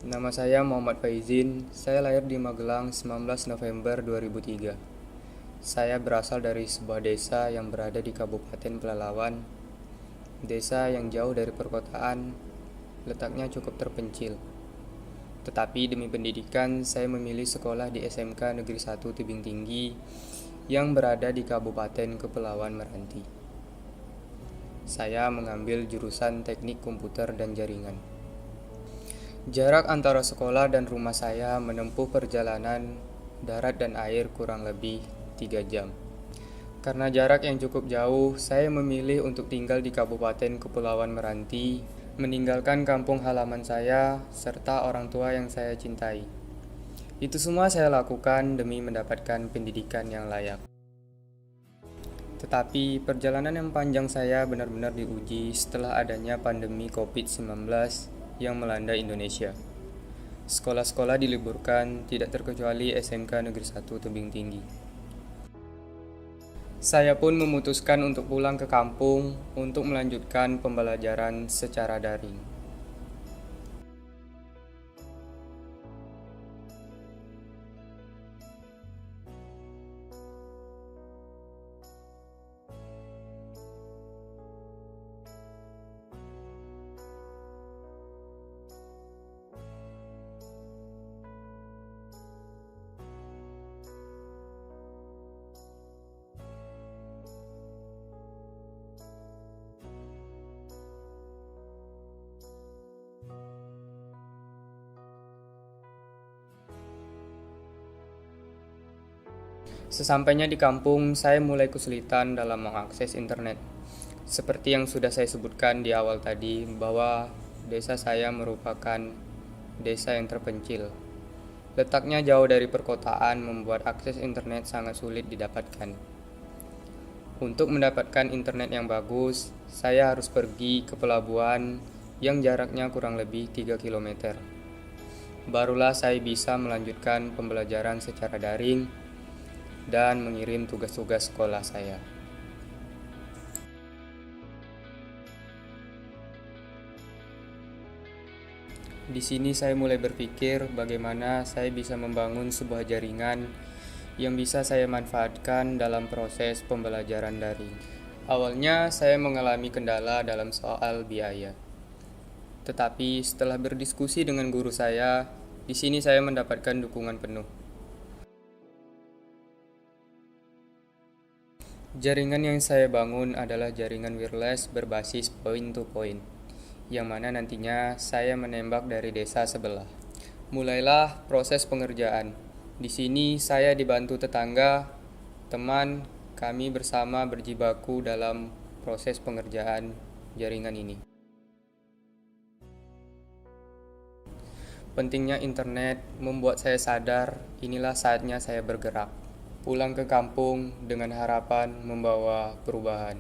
Nama saya Muhammad Faizin. Saya lahir di Magelang 19 November 2003. Saya berasal dari sebuah desa yang berada di Kabupaten Pelalawan. Desa yang jauh dari perkotaan, letaknya cukup terpencil. Tetapi demi pendidikan, saya memilih sekolah di SMK Negeri 1 Tebing Tinggi yang berada di Kabupaten Kepulauan Meranti. Saya mengambil jurusan Teknik Komputer dan Jaringan. Jarak antara sekolah dan rumah saya menempuh perjalanan darat dan air kurang lebih 3 jam. Karena jarak yang cukup jauh, saya memilih untuk tinggal di Kabupaten Kepulauan Meranti, meninggalkan kampung halaman saya serta orang tua yang saya cintai. Itu semua saya lakukan demi mendapatkan pendidikan yang layak. Tetapi perjalanan yang panjang saya benar-benar diuji setelah adanya pandemi COVID-19 yang melanda Indonesia. Sekolah-sekolah diliburkan, tidak terkecuali SMK Negeri 1 Tebing Tinggi. Saya pun memutuskan untuk pulang ke kampung untuk melanjutkan pembelajaran secara daring. Sesampainya di kampung, saya mulai kesulitan dalam mengakses internet. Seperti yang sudah saya sebutkan di awal tadi, bahwa desa saya merupakan desa yang terpencil. Letaknya jauh dari perkotaan membuat akses internet sangat sulit didapatkan. Untuk mendapatkan internet yang bagus, saya harus pergi ke pelabuhan yang jaraknya kurang lebih 3 km. Barulah saya bisa melanjutkan pembelajaran secara daring dan mengirim tugas-tugas sekolah saya. Di sini saya mulai berpikir bagaimana saya bisa membangun sebuah jaringan yang bisa saya manfaatkan dalam proses pembelajaran daring. Awalnya saya mengalami kendala dalam soal biaya. Tetapi setelah berdiskusi dengan guru saya, di sini saya mendapatkan dukungan penuh. Jaringan yang saya bangun adalah jaringan wireless berbasis point-to-point, yang mana nantinya saya menembak dari desa sebelah. Mulailah proses pengerjaan. Di sini saya dibantu tetangga, teman, kami bersama berjibaku dalam proses pengerjaan jaringan ini. Pentingnya internet membuat saya sadar inilah saatnya saya bergerak. Pulang ke kampung dengan harapan membawa perubahan.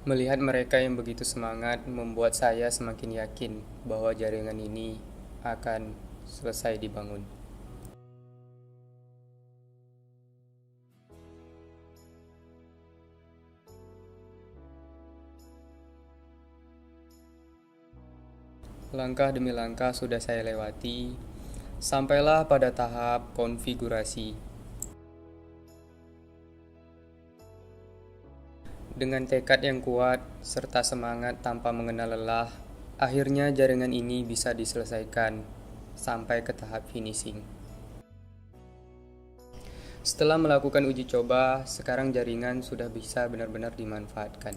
Melihat mereka yang begitu semangat membuat saya semakin yakin bahwa jaringan ini akan selesai dibangun. Langkah demi langkah sudah saya lewati, sampailah pada tahap konfigurasi. Dengan tekad yang kuat serta semangat tanpa mengenal lelah, akhirnya jaringan ini bisa diselesaikan sampai ke tahap finishing. Setelah melakukan uji coba, sekarang jaringan sudah bisa benar-benar dimanfaatkan.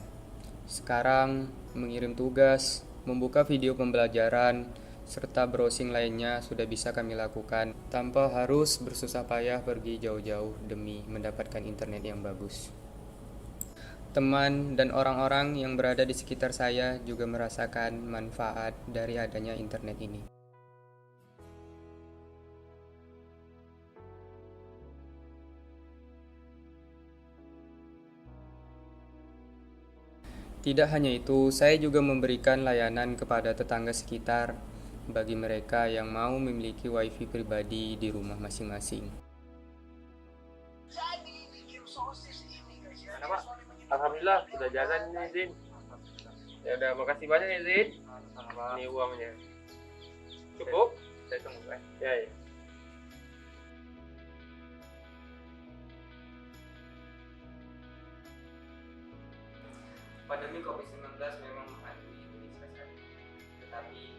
Sekarang mengirim tugas, membuka video pembelajaran, serta browsing lainnya sudah bisa kami lakukan tanpa harus bersusah payah pergi jauh-jauh demi mendapatkan internet yang bagus. Teman dan orang-orang yang berada di sekitar saya juga merasakan manfaat dari adanya internet ini. Tidak hanya itu, saya juga memberikan layanan kepada tetangga sekitar bagi mereka yang mau memiliki wifi pribadi di rumah masing-masing. Mana Pak? Alhamdulillah sudah jalan nih Din. Ya udah, makasih banyak ya Zid. Sama-sama. Ini uangnya. Cukup? Saya tunggu ya. Ya, ya. Pandemi COVID-19 memang menghantui Indonesia saat ini, tetapi